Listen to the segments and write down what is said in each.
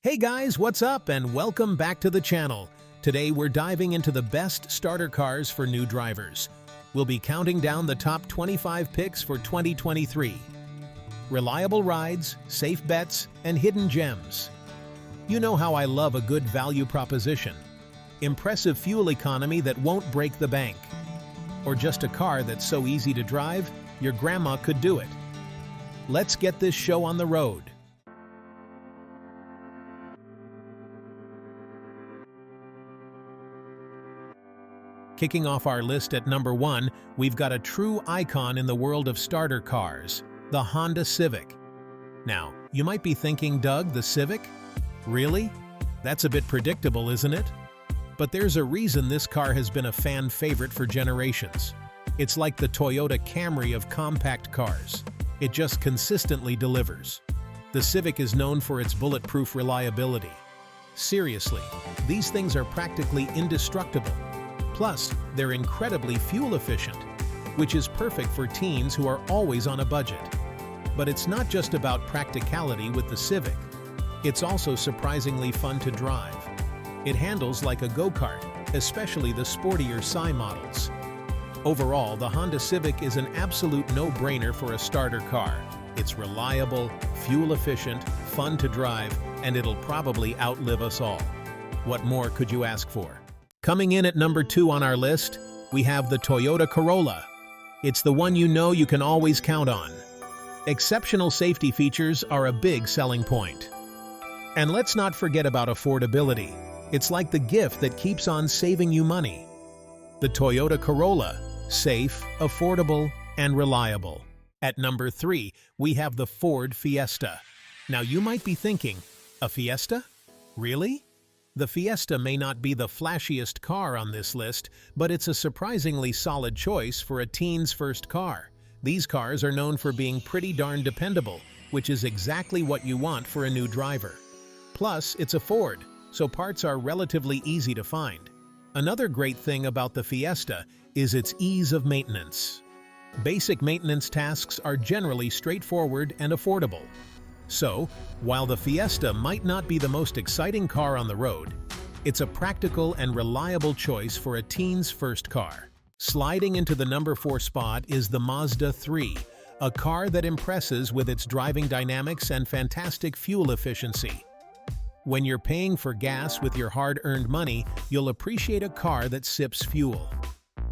Hey guys, what's up and welcome back to the channel. Today we're diving into the best starter cars for new drivers. We'll be counting down the top 25 picks for 2023. Reliable rides, safe bets, and hidden gems. You know how I love a good value proposition. Impressive fuel economy that won't break the bank. Or just a car that's so easy to drive, your grandma could do it. Let's get this show on the road. Kicking off our list at number 1, we've got a true icon in the world of starter cars, the Honda Civic. Now, you might be thinking, Doug, the Civic? Really? That's a bit predictable, isn't it? But there's a reason this car has been a fan favorite for generations. It's like the Toyota Camry of compact cars. It just consistently delivers. The Civic is known for its bulletproof reliability. Seriously, these things are practically indestructible. Plus, they're incredibly fuel efficient, which is perfect for teens who are always on a budget. But it's not just about practicality with the Civic. It's also surprisingly fun to drive. It handles like a go-kart, especially the sportier Psi models. Overall, the Honda Civic is an absolute no-brainer for a starter car. It's reliable, fuel-efficient, fun to drive, and it'll probably outlive us all. What more could you ask for? Coming in at number 2 on our list, we have the Toyota Corolla. It's the one you can always count on. Exceptional safety features are a big selling point. And let's not forget about affordability. It's like the gift that keeps on saving you money. The Toyota Corolla, safe, affordable, and reliable. At number 3, we have the Ford Fiesta. Now you might be thinking, a Fiesta? Really? The Fiesta may not be the flashiest car on this list, but it's a surprisingly solid choice for a teen's first car. These cars are known for being pretty darn dependable, which is exactly what you want for a new driver. Plus, it's a Ford, so parts are relatively easy to find. Another great thing about the Fiesta is its ease of maintenance. Basic maintenance tasks are generally straightforward and affordable. So, while the Fiesta might not be the most exciting car on the road, it's a practical and reliable choice for a teen's first car. Sliding into the number 4 spot is the Mazda 3, a car that impresses with its driving dynamics and fantastic fuel efficiency. When you're paying for gas with your hard-earned money, you'll appreciate a car that sips fuel.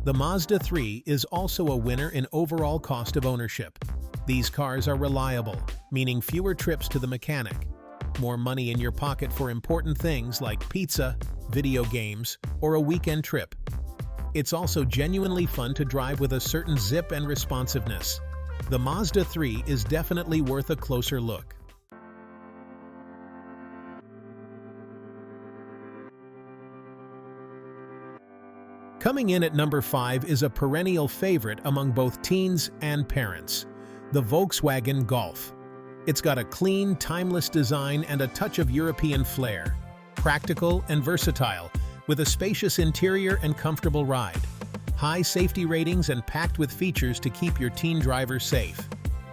The Mazda 3 is also a winner in overall cost of ownership. These cars are reliable, meaning fewer trips to the mechanic, more money in your pocket for important things like pizza, video games, or a weekend trip. It's also genuinely fun to drive with a certain zip and responsiveness. The Mazda 3 is definitely worth a closer look. Coming in at number 5 is a perennial favorite among both teens and parents, the Volkswagen Golf. It's got a clean, timeless design and a touch of European flair. Practical and versatile, with a spacious interior and comfortable ride. High safety ratings and packed with features to keep your teen driver safe.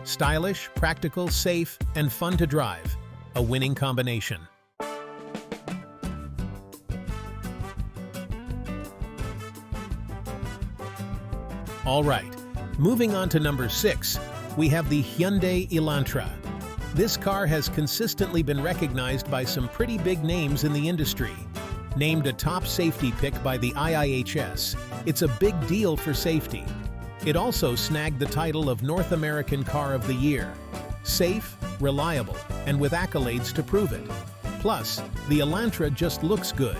Stylish, practical, safe, and fun to drive. A winning combination. All right, moving on to number 6, we have the Hyundai Elantra. This car has consistently been recognized by some pretty big names in the industry. Named a top safety pick by the IIHS, it's a big deal for safety. It also snagged the title of North American Car of the Year. Safe, reliable, and with accolades to prove it. Plus, the Elantra just looks good.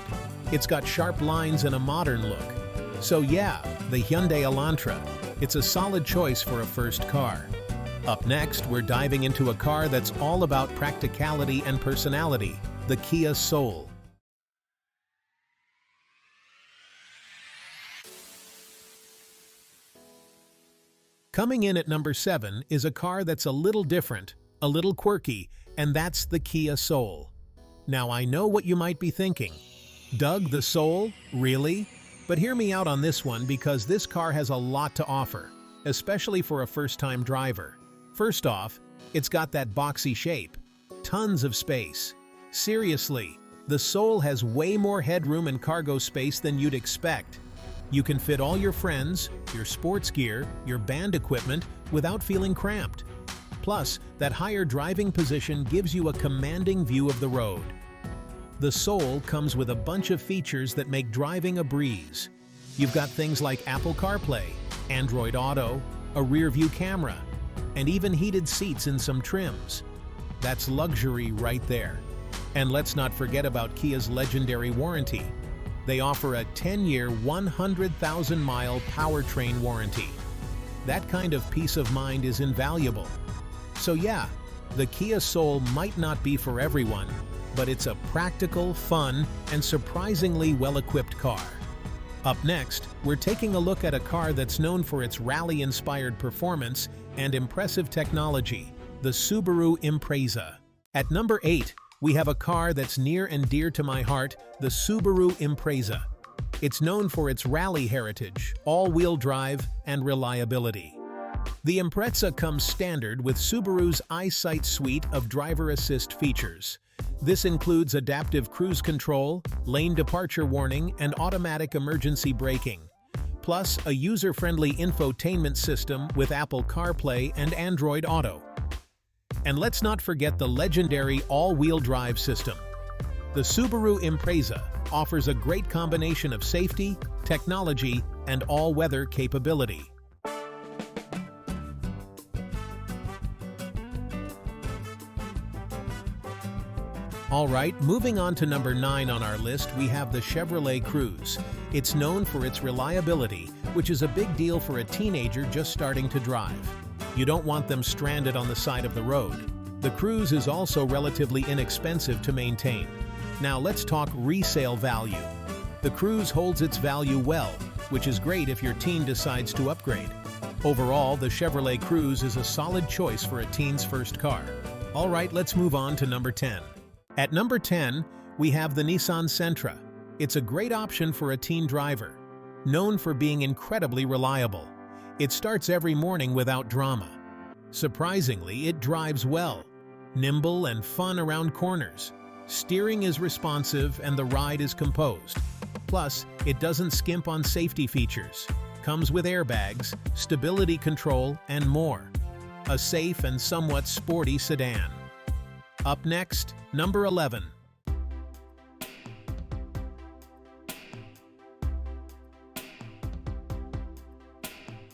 It's got sharp lines and a modern look. So yeah, the Hyundai Elantra. It's a solid choice for a first car. Up next, we're diving into a car that's all about practicality and personality, the Kia Soul. Coming in at number 7 is a car that's a little different, a little quirky, and that's the Kia Soul. Now I know what you might be thinking. Doug, the Soul? Really? But hear me out on this one because this car has a lot to offer, especially for a first-time driver. First off, it's got that boxy shape, tons of space. Seriously, the Soul has way more headroom and cargo space than you'd expect. You can fit all your friends, your sports gear, your band equipment without feeling cramped. Plus, that higher driving position gives you a commanding view of the road. The Soul comes with a bunch of features that make driving a breeze. You've got things like Apple CarPlay, Android Auto, a rear-view camera, and even heated seats in some trims. That's luxury right there. And let's not forget about Kia's legendary warranty. They offer a 10-year, 100,000-mile powertrain warranty. That kind of peace of mind is invaluable. So yeah, the Kia Soul might not be for everyone, but it's a practical, fun, and surprisingly well-equipped car. Up next, we're taking a look at a car that's known for its rally-inspired performance and impressive technology, the Subaru Impreza. At number 8, we have a car that's near and dear to my heart, the Subaru Impreza. It's known for its rally heritage, all-wheel drive, and reliability. The Impreza comes standard with Subaru's EyeSight suite of driver assist features. This includes adaptive cruise control, lane departure warning, and automatic emergency braking, plus a user-friendly infotainment system with Apple CarPlay and Android Auto. And let's not forget the legendary all-wheel drive system. The Subaru Impreza offers a great combination of safety, technology, and all-weather capability. Alright, moving on to number 9 on our list, we have the Chevrolet Cruze. It's known for its reliability, which is a big deal for a teenager just starting to drive. You don't want them stranded on the side of the road. The Cruze is also relatively inexpensive to maintain. Now let's talk resale value. The Cruze holds its value well, which is great if your teen decides to upgrade. Overall, the Chevrolet Cruze is a solid choice for a teen's first car. Alright, let's move on to number 10. At number 10, we have the Nissan Sentra. It's a great option for a teen driver, known for being incredibly reliable. It starts every morning without drama. Surprisingly, it drives well, nimble and fun around corners. Steering is responsive and the ride is composed. Plus, it doesn't skimp on safety features. Comes with airbags, stability control, and more. A safe and somewhat sporty sedan. Up next, number 11.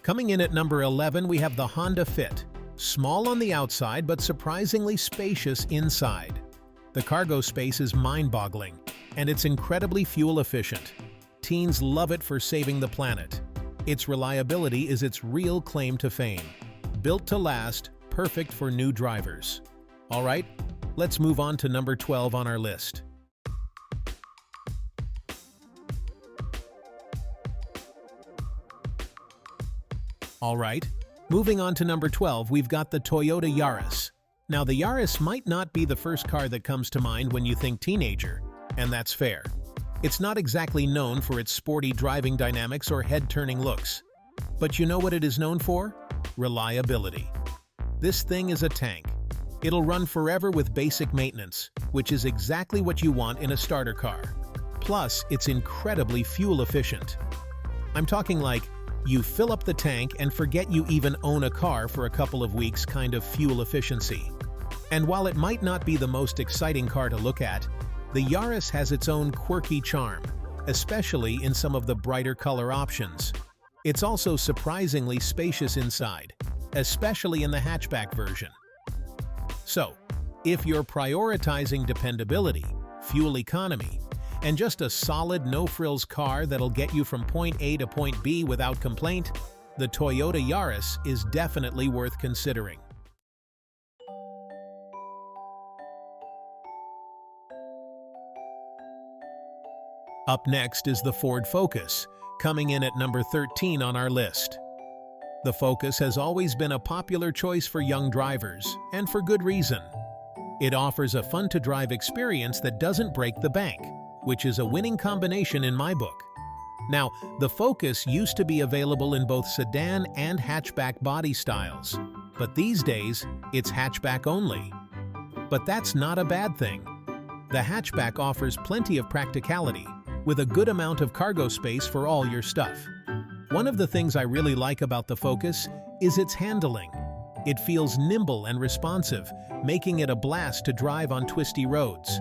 Coming in at number 11, we have the Honda Fit. Small on the outside, but surprisingly spacious inside. The cargo space is mind-boggling, and it's incredibly fuel-efficient. Teens love it for saving the planet. Its reliability is its real claim to fame. Built to last, perfect for new drivers. Alright, let's move on to number 12 on our list. Alright, moving on to number 12, we've got the Toyota Yaris. Now, the Yaris might not be the first car that comes to mind when you think teenager, and that's fair. It's not exactly known for its sporty driving dynamics or head-turning looks. But you know what it is known for? Reliability. This thing is a tank. It'll run forever with basic maintenance, which is exactly what you want in a starter car. Plus, it's incredibly fuel efficient. I'm talking like, you fill up the tank and forget you even own a car for a couple of weeks kind of fuel efficiency. And while it might not be the most exciting car to look at, the Yaris has its own quirky charm, especially in some of the brighter color options. It's also surprisingly spacious inside, especially in the hatchback version. So, if you're prioritizing dependability, fuel economy, and just a solid no-frills car that'll get you from point A to point B without complaint, the Toyota Yaris is definitely worth considering. Up next is the Ford Focus, coming in at number 13 on our list. The Focus has always been a popular choice for young drivers, and for good reason. It offers a fun-to-drive experience that doesn't break the bank, which is a winning combination in my book. Now, the Focus used to be available in both sedan and hatchback body styles, but these days, it's hatchback only. But that's not a bad thing. The hatchback offers plenty of practicality, with a good amount of cargo space for all your stuff. One of the things I really like about the Focus is its handling. It feels nimble and responsive, making it a blast to drive on twisty roads.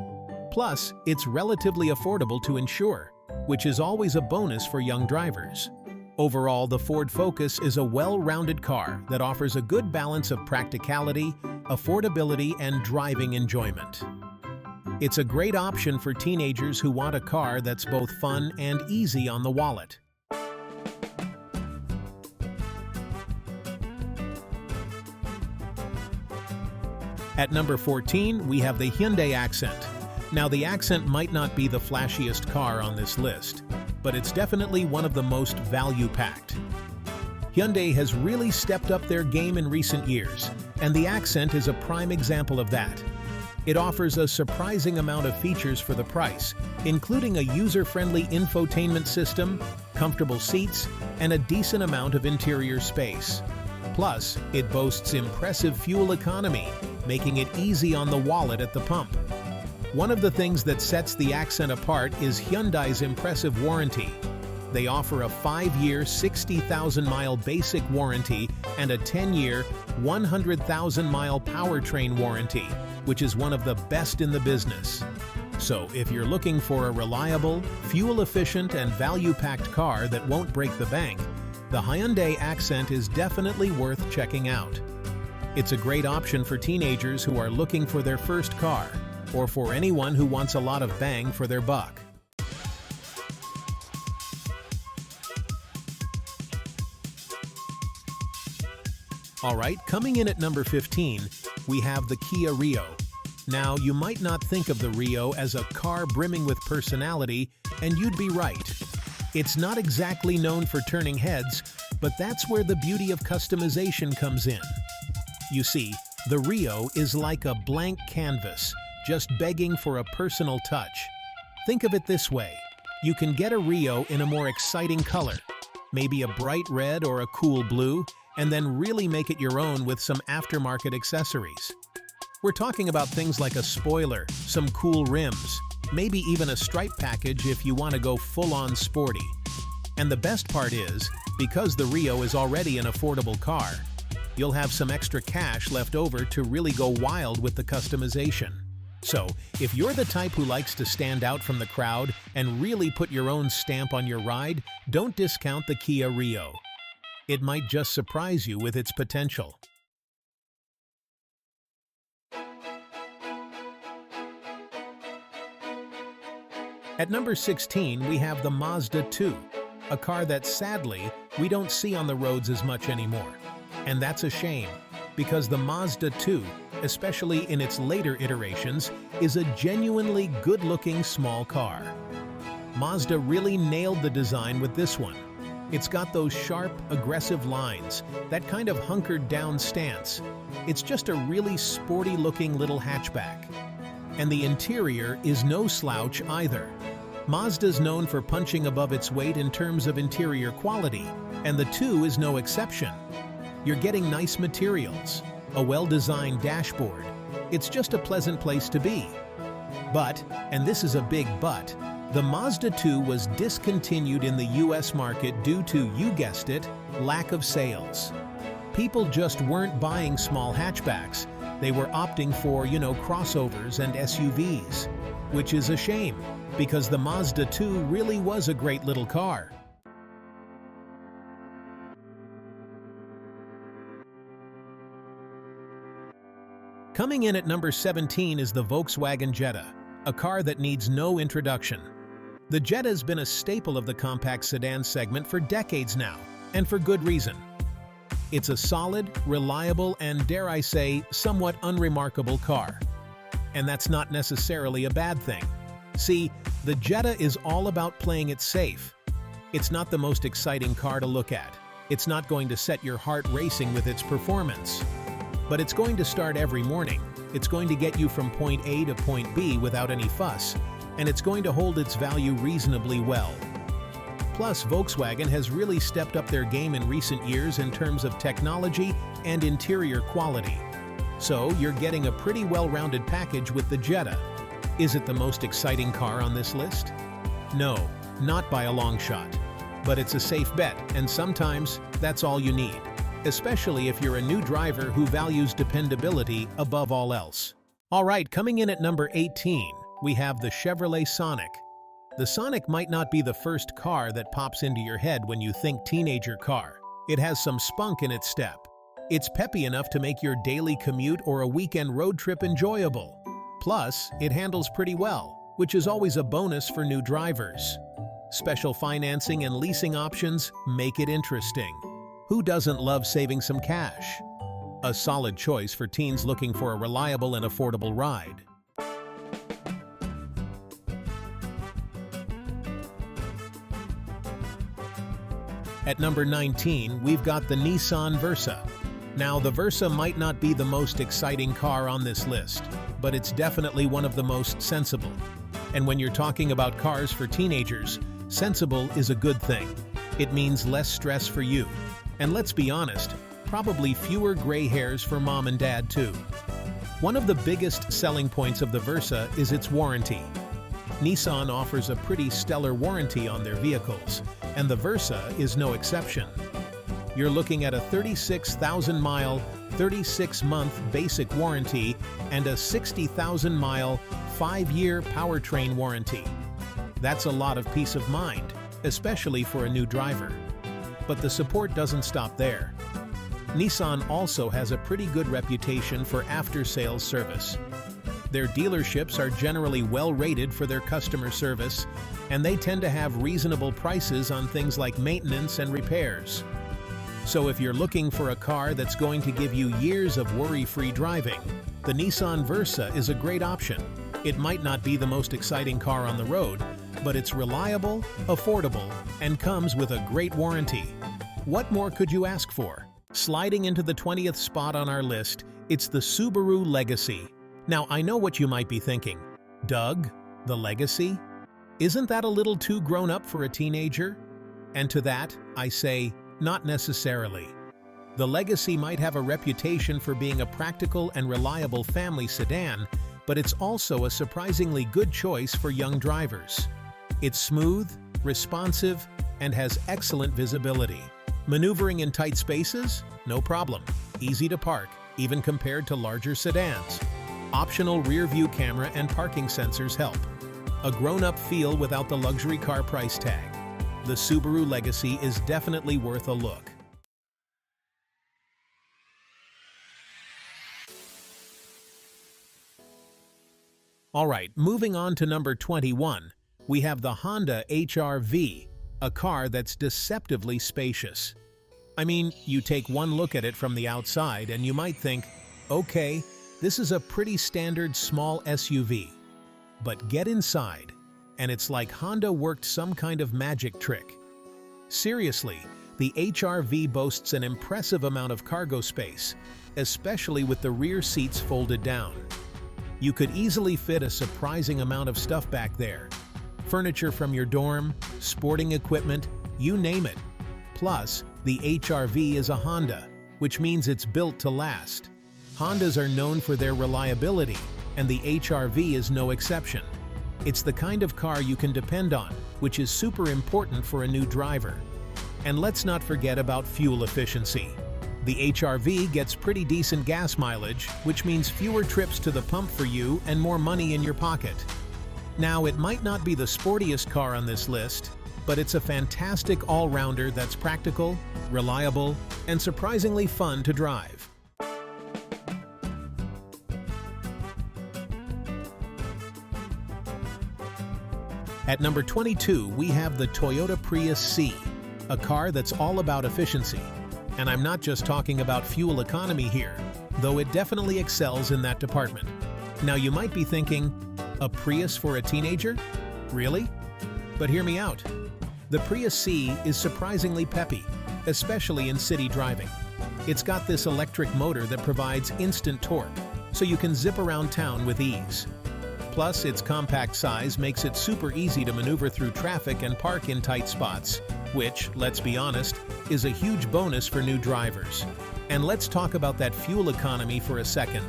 Plus, it's relatively affordable to insure, which is always a bonus for young drivers. Overall, the Ford Focus is a well-rounded car that offers a good balance of practicality, affordability, and driving enjoyment. It's a great option for teenagers who want a car that's both fun and easy on the wallet. At number 14, we have the Hyundai Accent. Now, the Accent might not be the flashiest car on this list, but it's definitely one of the most value-packed. Hyundai has really stepped up their game in recent years, and the Accent is a prime example of that. It offers a surprising amount of features for the price, including a user-friendly infotainment system, comfortable seats, and a decent amount of interior space. Plus, it boasts impressive fuel economy, making it easy on the wallet at the pump. One of the things that sets the Accent apart is Hyundai's impressive warranty. They offer a 5-year, 60,000-mile basic warranty and a 10-year, 100,000-mile powertrain warranty, which is one of the best in the business. So, if you're looking for a reliable, fuel-efficient, and value-packed car that won't break the bank, the Hyundai Accent is definitely worth checking out. It's a great option for teenagers who are looking for their first car, or for anyone who wants a lot of bang for their buck. Alright, coming in at number 15, we have the Kia Rio. Now, you might not think of the Rio as a car brimming with personality, and you'd be right. It's not exactly known for turning heads, but that's where the beauty of customization comes in. You see, the Rio is like a blank canvas, just begging for a personal touch. Think of it this way. You can get a Rio in a more exciting color, maybe a bright red or a cool blue, and then really make it your own with some aftermarket accessories. We're talking about things like a spoiler, some cool rims, maybe even a stripe package if you want to go full-on sporty. And the best part is, because the Rio is already an affordable car, you'll have some extra cash left over to really go wild with the customization. So, if you're the type who likes to stand out from the crowd and really put your own stamp on your ride, don't discount the Kia Rio. It might just surprise you with its potential. At number 16, we have the Mazda 2, a car that sadly we don't see on the roads as much anymore. And that's a shame, because the Mazda 2, especially in its later iterations, is a genuinely good-looking small car. Mazda really nailed the design with this one. It's got those sharp, aggressive lines, that kind of hunkered-down stance. It's just a really sporty-looking little hatchback. And the interior is no slouch either. Mazda's known for punching above its weight in terms of interior quality, and the 2 is no exception. You're getting nice materials, a well-designed dashboard. It's just a pleasant place to be. But, and this is a big but, the Mazda 2 was discontinued in the US market due to, you guessed it, lack of sales. People just weren't buying small hatchbacks. They were opting for, crossovers and SUVs, which is a shame, because the Mazda 2 really was a great little car. Coming in at number 17 is the Volkswagen Jetta, a car that needs no introduction. The Jetta has been a staple of the compact sedan segment for decades now, and for good reason. It's a solid, reliable, and dare I say, somewhat unremarkable car. And that's not necessarily a bad thing. See, the Jetta is all about playing it safe. It's not the most exciting car to look at. It's not going to set your heart racing with its performance. But it's going to start every morning. It's going to get you from point A to point B without any fuss, and it's going to hold its value reasonably well. Plus, Volkswagen has really stepped up their game in recent years in terms of technology and interior quality. So, you're getting a pretty well-rounded package with the Jetta. Is it the most exciting car on this list? No, not by a long shot. But it's a safe bet, and sometimes that's all you need, especially if you're a new driver who values dependability above all else. All right, coming in at number 18, we have the Chevrolet Sonic. The Sonic might not be the first car that pops into your head when you think teenager car. It has some spunk in its step. It's peppy enough to make your daily commute or a weekend road trip enjoyable. Plus, it handles pretty well, which is always a bonus for new drivers. Special financing and leasing options make it interesting. Who doesn't love saving some cash? A solid choice for teens looking for a reliable and affordable ride. At number 19, we've got the Nissan Versa. Now, the Versa might not be the most exciting car on this list, but it's definitely one of the most sensible. And when you're talking about cars for teenagers, sensible is a good thing. It means less stress for you. And let's be honest, probably fewer gray hairs for mom and dad too. One of the biggest selling points of the Versa is its warranty. Nissan offers a pretty stellar warranty on their vehicles, and the Versa is no exception. You're looking at a 36,000-mile, 36-month basic warranty and a 60,000-mile, 5-year powertrain warranty. That's a lot of peace of mind, especially for a new driver. But the support doesn't stop there. Nissan also has a pretty good reputation for after-sales service. Their dealerships are generally well-rated for their customer service, and they tend to have reasonable prices on things like maintenance and repairs. So if you're looking for a car that's going to give you years of worry-free driving, the Nissan Versa is a great option. It might not be the most exciting car on the road, but it's reliable, affordable, and comes with a great warranty. What more could you ask for? Sliding into the 20th spot on our list, it's the Subaru Legacy. Now, I know what you might be thinking. Doug, the Legacy? Isn't that a little too grown up for a teenager? And to that, I say, not necessarily. The Legacy might have a reputation for being a practical and reliable family sedan, but it's also a surprisingly good choice for young drivers. It's smooth, responsive, and has excellent visibility. Maneuvering in tight spaces? No problem. Easy to park, even compared to larger sedans. Optional rear-view camera and parking sensors help. A grown-up feel without the luxury car price tag. The Subaru Legacy is definitely worth a look. All right, moving on to number 21, we have the Honda HR-V, a car that's deceptively spacious. I mean, you take one look at it from the outside and you might think, okay, this is a pretty standard small SUV. But get inside, and it's like Honda worked some kind of magic trick. Seriously, the HR-V boasts an impressive amount of cargo space, especially with the rear seats folded down. You could easily fit a surprising amount of stuff back there. Furniture from your dorm, sporting equipment, you name it. Plus, the HR-V is a Honda, which means it's built to last. Hondas are known for their reliability, and the HR-V is no exception. It's the kind of car you can depend on, which is super important for a new driver. And let's not forget about fuel efficiency. The HR-V gets pretty decent gas mileage, which means fewer trips to the pump for you and more money in your pocket. Now, it might not be the sportiest car on this list, but it's a fantastic all-rounder that's practical, reliable, and surprisingly fun to drive. At number 22, we have the Toyota Prius C, a car that's all about efficiency. And I'm not just talking about fuel economy here, though it definitely excels in that department. Now you might be thinking, a Prius for a teenager? Really? But hear me out. The Prius C is surprisingly peppy, especially in city driving. It's got this electric motor that provides instant torque, so you can zip around town with ease. Plus, its compact size makes it super easy to maneuver through traffic and park in tight spots, which, let's be honest, is a huge bonus for new drivers. And let's talk about that fuel economy for a second.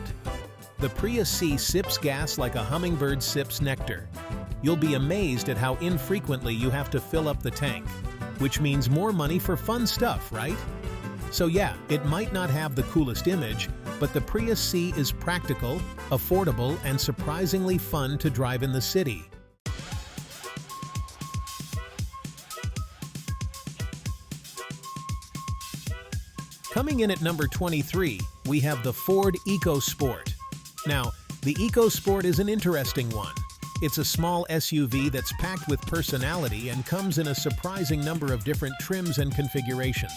The Prius C sips gas like a hummingbird sips nectar. You'll be amazed at how infrequently you have to fill up the tank, which means more money for fun stuff, right? So yeah, it might not have the coolest image, but the Prius C is practical, affordable, and surprisingly fun to drive in the city. Coming in at number 23, we have the Ford EcoSport. Now, the EcoSport is an interesting one. It's a small SUV that's packed with personality and comes in a surprising number of different trims and configurations.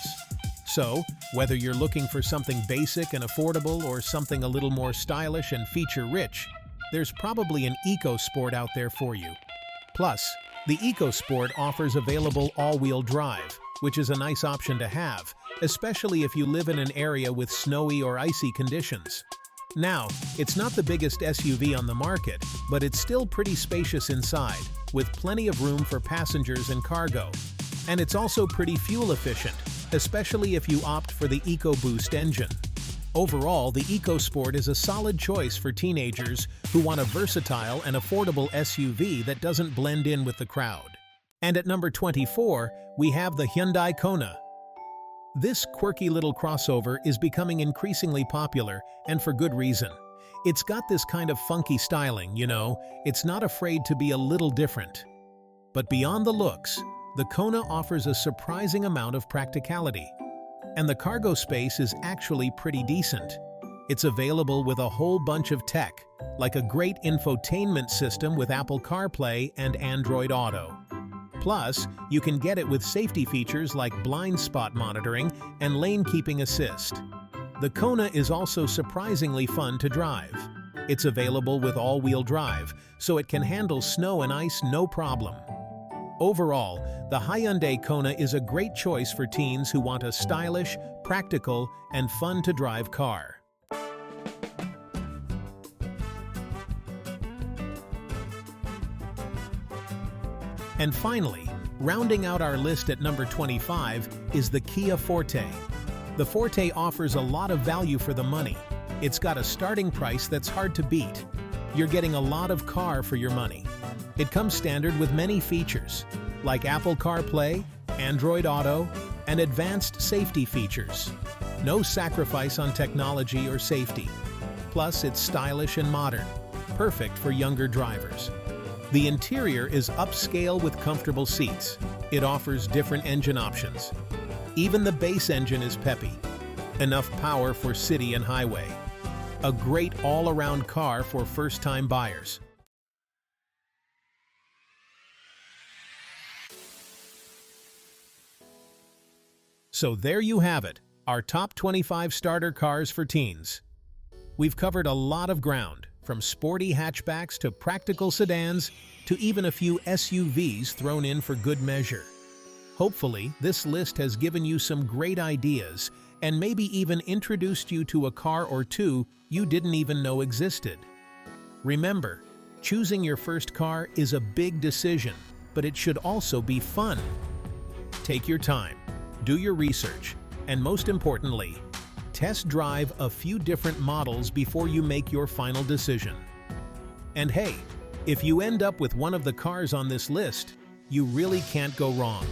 So, whether you're looking for something basic and affordable or something a little more stylish and feature-rich, there's probably an EcoSport out there for you. Plus, the EcoSport offers available all-wheel drive, which is a nice option to have, especially if you live in an area with snowy or icy conditions. Now, it's not the biggest SUV on the market, but it's still pretty spacious inside, with plenty of room for passengers and cargo. And it's also pretty fuel efficient, especially if you opt for the EcoBoost engine. Overall, the EcoSport is a solid choice for teenagers who want a versatile and affordable SUV that doesn't blend in with the crowd. And at number 24, we have the Hyundai Kona. This quirky little crossover is becoming increasingly popular, and for good reason. It's got this kind of funky styling, you know, it's not afraid to be a little different. But beyond the looks, the Kona offers a surprising amount of practicality. And the cargo space is actually pretty decent. It's available with a whole bunch of tech, like a great infotainment system with Apple CarPlay and Android Auto. Plus, you can get it with safety features like blind spot monitoring and lane keeping assist. The Kona is also surprisingly fun to drive. It's available with all-wheel drive, so it can handle snow and ice no problem. Overall, the Hyundai Kona is a great choice for teens who want a stylish, practical, and fun-to-drive car. And finally, rounding out our list at number 25 is the Kia Forte. The Forte offers a lot of value for the money. It's got a starting price that's hard to beat. You're getting a lot of car for your money. It comes standard with many features, like Apple CarPlay, Android Auto, and advanced safety features. No sacrifice on technology or safety. Plus, it's stylish and modern, perfect for younger drivers. The interior is upscale with comfortable seats. It offers different engine options. Even the base engine is peppy. Enough power for city and highway. A great all-around car for first-time buyers. So there you have it, our top 25 starter cars for teens. We've covered a lot of ground, from sporty hatchbacks to practical sedans to even a few SUVs thrown in for good measure. Hopefully, this list has given you some great ideas and maybe even introduced you to a car or two you didn't even know existed. Remember, choosing your first car is a big decision, but it should also be fun. Take your time, do your research, and most importantly, test drive a few different models before you make your final decision. And hey, if you end up with one of the cars on this list, you really can't go wrong.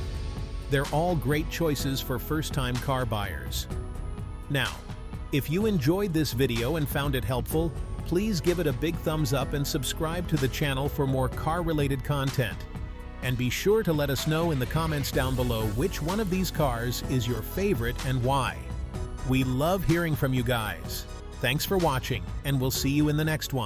They're all great choices for first-time car buyers. Now, if you enjoyed this video and found it helpful, please give it a big thumbs up and subscribe to the channel for more car-related content. And be sure to let us know in the comments down below which one of these cars is your favorite and why. We love hearing from you guys. Thanks for watching, and we'll see you in the next one.